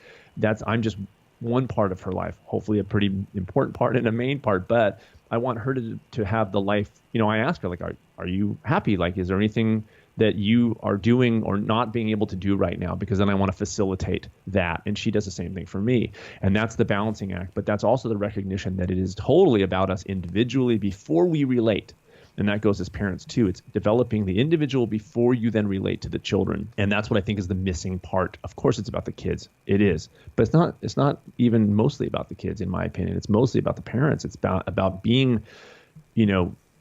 I'm just one part of her life, hopefully a pretty important part and a main part, but I want her to have the life. I ask her, like, are you happy? Like, is there anything that you are doing or not being able to do right now? Because then I want to facilitate that. And she does the same thing for me. And that's the balancing act. But that's also the recognition that it is totally about us individually before we relate. And that goes as parents too. It's developing the individual before you then relate to the children. And that's what I think is the missing part. Of course, it's about the kids. It is. But it's not even mostly about the kids, in my opinion. It's mostly about the parents. It's about being,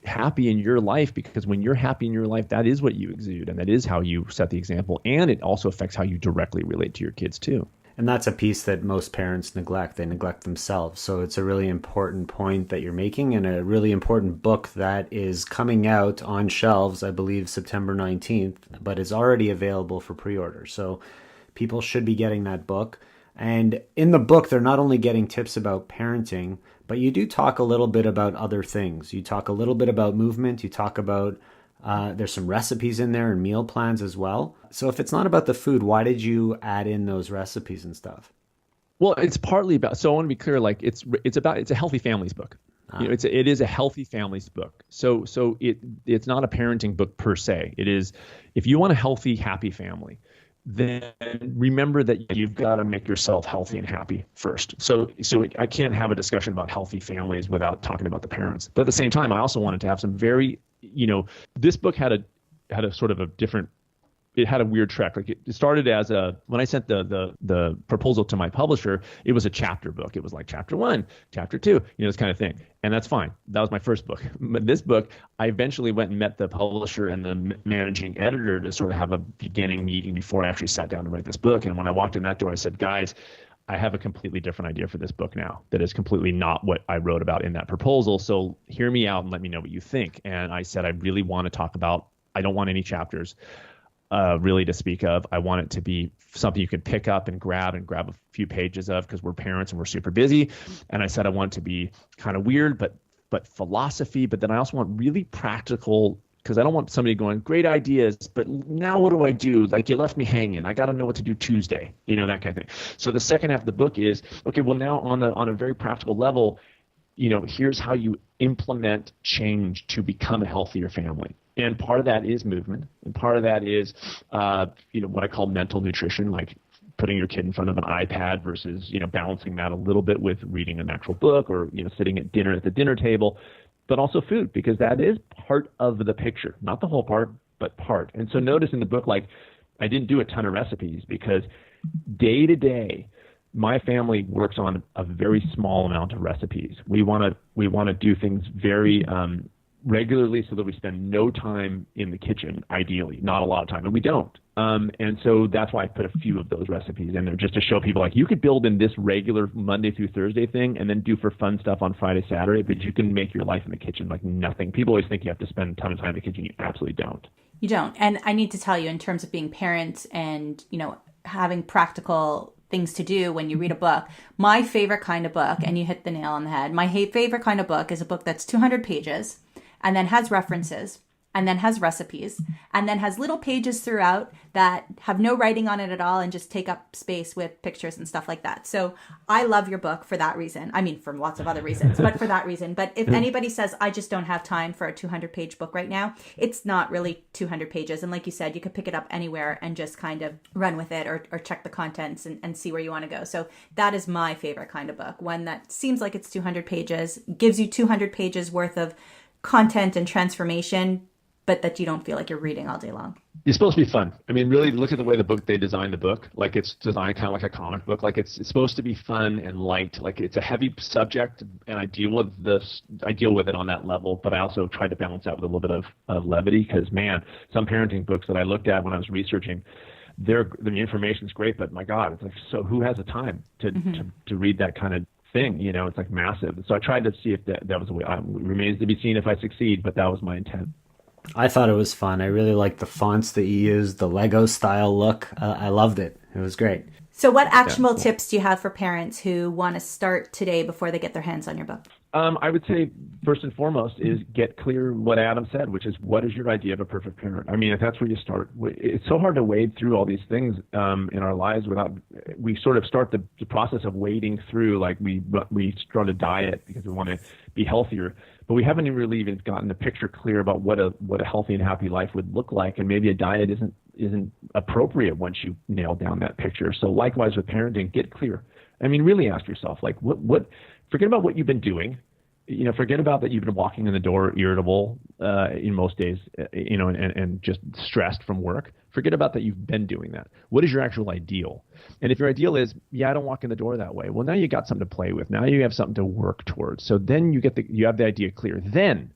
happy in your life, because when you're happy in your life, that is what you exude. And that is how you set the example. And it also affects how you directly relate to your kids too. And that's a piece that most parents neglect. They neglect themselves. So it's a really important point that you're making, and a really important book that is coming out on shelves, I believe, September 19th, but is already available for pre-order. So people should be getting that book. And in the book, they're not only getting tips about parenting, but you do talk a little bit about other things. You talk a little bit about movement. You talk about there's some recipes in there and meal plans as well. So if it's not about the food, why did you add in those recipes and stuff? Well, it's partly about, so I want to be clear, like it's a healthy families book. It is a healthy families book. So it's not a parenting book per se. It is, if you want a healthy, happy family, then remember that you've got to make yourself healthy and happy first. So I can't have a discussion about healthy families without talking about the parents. But at the same time, I also wanted to have some very, this book had a sort of a different, it had a weird track. Like it started as when I sent the proposal to my publisher, it was a chapter book. It was like chapter 1, chapter 2, this kind of thing. And that's fine. That was my first book. But this book, I eventually went and met the publisher and the managing editor to sort of have a beginning meeting before I actually sat down to write this book. And when I walked in that door, I said, guys, I have a completely different idea for this book now that is completely not what I wrote about in that proposal. So hear me out and let me know what you think. And I said, I really want to talk about, I don't want any chapters really to speak of. I want it to be something you can pick up and grab a few pages of, because we're parents and we're super busy. And I said, I want it to be kind of weird, but philosophy, but then I also want really practical, because I don't want somebody going, great ideas, but now what do I do? Like, you left me hanging. I got to know what to do Tuesday, that kind of thing. So the second half of the book is, okay, well, now on a very practical level, here's how you implement change to become a healthier family. And part of that is movement. And part of that is, what I call mental nutrition, like putting your kid in front of an iPad versus, balancing that a little bit with reading an actual book or, sitting at dinner at the dinner table. But also food, because that is part of the picture, not the whole part, but part. And so notice in the book, like, I didn't do a ton of recipes, because day to day, my family works on a very small amount of recipes. We want to do things very regularly, so that we spend no time in the kitchen, ideally, not a lot of time, and we don't. And so that's why I put a few of those recipes in there, just to show people, like, you could build in this regular Monday through Thursday thing and then do for fun stuff on Friday, Saturday, but you can make your life in the kitchen like nothing. People always think you have to spend a ton of time in the kitchen. You absolutely don't. You don't. And I need to tell you, in terms of being parents and, having practical things to do when you read a book. My favorite kind of book, and you hit the nail on the head, my favorite kind of book is a book that's 200 pages and then has references and then has recipes and then has little pages throughout that have no writing on it at all and just take up space with pictures and stuff like that. So I love your book for that reason. I mean, for lots of other reasons, but for that reason. But if anybody says, I just don't have time for a 200-page book right now, it's not really 200 pages. And like you said, you could pick it up anywhere and just kind of run with it or check the contents and see where you want to go. So that is my favorite kind of book. One that seems like it's 200 pages, gives you 200 pages worth of content and transformation, but that you don't feel like you're reading all day long. It's supposed to be fun. I mean, really look at the way they designed the book. Like it's designed kind of like a comic book. Like it's supposed to be fun and light. Like it's a heavy subject, and I deal with it on that level. But I also try to balance out with a little bit of levity, because man, some parenting books that I looked at when I was researching, the information's great, but my God, it's like, so who has the time to read that kind of thing? You know, it's like massive. So I tried to see if that was a way. It remains to be seen if I succeed, but that was my intent. I thought it was fun. I really liked the fonts that you used, the Lego style look. I loved it. It was great. So what actionable tips do you have for parents who want to start today before they get their hands on your book? I would say first and foremost is get clear what Adam said, which is, what is your idea of a perfect parent? I mean, if that's where you start, it's so hard to wade through all these things in our lives we sort of start the process of wading through, like we start a diet because we want to be healthier, but we haven't really even gotten the picture clear about what a healthy and happy life would look like, and maybe a diet isn't appropriate once you nail down that picture. So likewise with parenting, get clear. I mean, really ask yourself, like, what forget about what you've been doing. You know, forget about that you've been walking in the door irritable in most days, you know, and just stressed from work. Forget about that you've been doing that. What is your actual ideal? And if your ideal is, I don't walk in the door that way, well, now you got something to play with. Now you have something to work towards. So then you have the idea clear. Then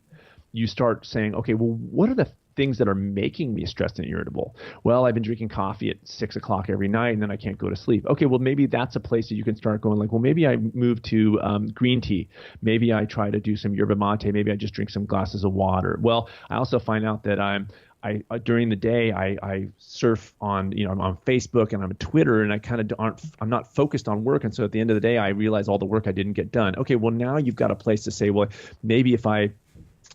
you start saying, okay, well, what are the things that are making me stressed and irritable? Well, I've been drinking coffee at 6 o'clock every night, and then I can't go to sleep. Okay, well, maybe that's a place that you can start going, like, well, maybe I move to green tea. Maybe I try to do some yerba mate. Maybe I just drink some glasses of water. Well, I also find out that I during the day I surf on, you know, I'm on Facebook and I'm on Twitter, and I'm not focused on work, and so at the end of the day I realize all the work I didn't get done. Okay, well, now you've got a place to say, well, maybe if I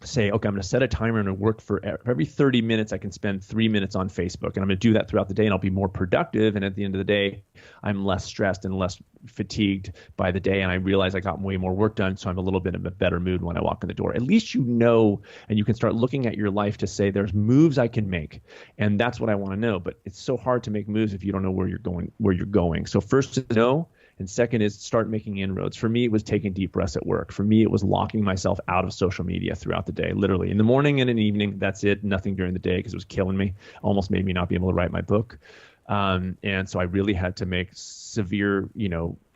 say, okay, I'm going to set a timer and work for every 30 minutes, I can spend 3 minutes on Facebook, and I'm going to do that throughout the day, and I'll be more productive. And at the end of the day, I'm less stressed and less fatigued by the day, and I realize I got way more work done, so I'm a little bit in a better mood when I walk in the door. At least you know, and you can start looking at your life to say, there's moves I can make, and that's what I want to know. But it's so hard to make moves if you don't know where you're going. So first is know. And second is start making inroads. For me, it was taking deep breaths at work. For me, it was locking myself out of social media throughout the day, literally in the morning and in the evening. That's it. Nothing during the day, because it was killing me. Almost made me not be able to write my book. And so I really had to make severe,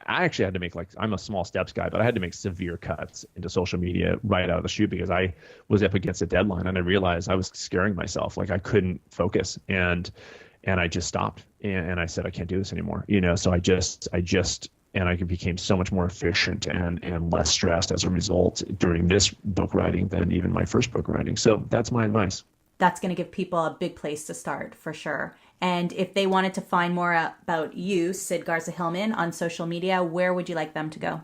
I actually had to make, I'm a small steps guy, but I had to make severe cuts into social media right out of the chute, because I was up against a deadline, and I realized I was scaring myself. Like I couldn't focus, and I just stopped, and I said, I can't do this anymore. So I became so much more efficient and less stressed as a result during this book writing than even my first book writing. So that's my advice. That's going to give people a big place to start, for sure. And if they wanted to find more about you, Sid Garza-Hillman, on social media, where would you like them to go?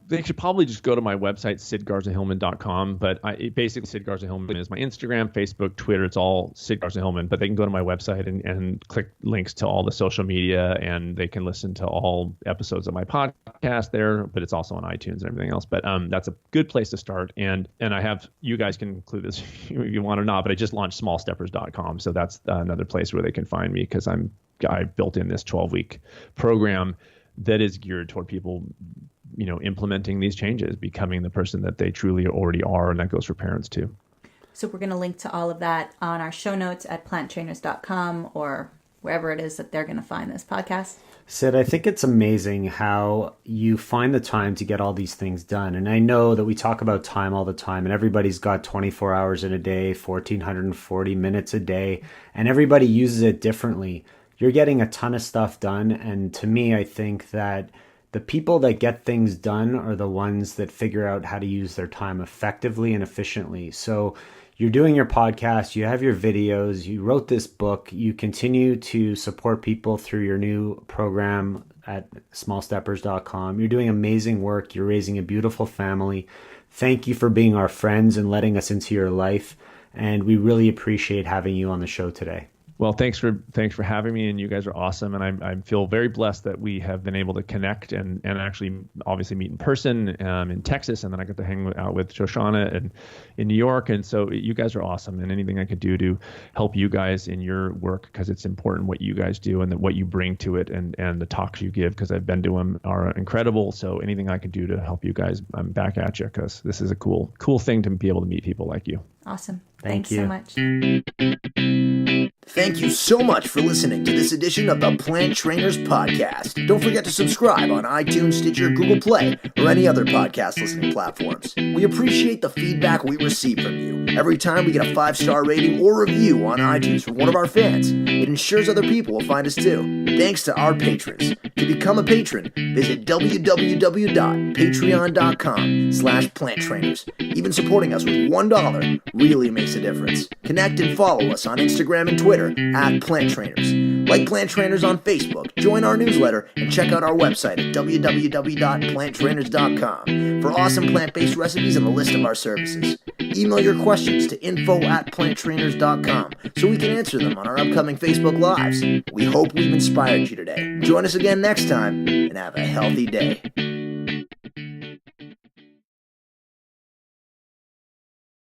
They should probably just go to my website, sidgarzahillman.com. But basically, Sid Garza-Hillman is my Instagram, Facebook, Twitter. It's all Sid Garza-Hillman. But they can go to my website and click links to all the social media, and they can listen to all episodes of my podcast there. But it's also on iTunes and everything else. But that's a good place to start. And I have, you guys can include this if you want or not, but I just launched smallsteppers.com. So that's another place where they can find me, because I built in this 12-week program that is geared toward people implementing these changes, becoming the person that they truly already are. And that goes for parents too. So we're going to link to all of that on our show notes at planttrainers.com or wherever it is that they're going to find this podcast. Sid, I think it's amazing how you find the time to get all these things done. And I know that we talk about time all the time, and everybody's got 24 hours in a day, 1,440 minutes a day, and everybody uses it differently. You're getting a ton of stuff done. And to me, I think that the people that get things done are the ones that figure out how to use their time effectively and efficiently. So you're doing your podcast, you have your videos, you wrote this book, you continue to support people through your new program, at smallsteppers.com. You're doing amazing work. You're raising a beautiful family. Thank you for being our friends and letting us into your life. And we really appreciate having you on the show today. Well, thanks for having me, and you guys are awesome. And I feel very blessed that we have been able to connect and actually obviously meet in person in Texas, and then I got to hang out with Shoshana and in New York. And so you guys are awesome, and anything I could do to help you guys in your work, because it's important what you guys do and what you bring to it, and the talks you give, because I've been to them, are incredible. So anything I could do to help you guys, I'm back at you, because this is a cool thing to be able to meet people like you. Awesome. Thank Thanks you so much. Thank you so much for listening to this edition of the Plant Trainers Podcast. Don't forget to subscribe on iTunes, Stitcher, Google Play, or any other podcast listening platforms. We appreciate the feedback we receive from you. Every time we get a 5-star rating or review on iTunes from one of our fans, it ensures other people will find us too. Thanks to our patrons. To become a patron, visit www.patreon.com/planttrainers. Even supporting us with $1 really makes a difference. Connect and follow us on Instagram and Twitter @PlantTrainers. Like Plant Trainers on Facebook, join our newsletter, and check out our website at www.planttrainers.com for awesome plant-based recipes and a list of our services. Email your questions to info@planttrainers.com so we can answer them on our upcoming Facebook Lives. We hope we've inspired you today. Join us again next time, and have a healthy day.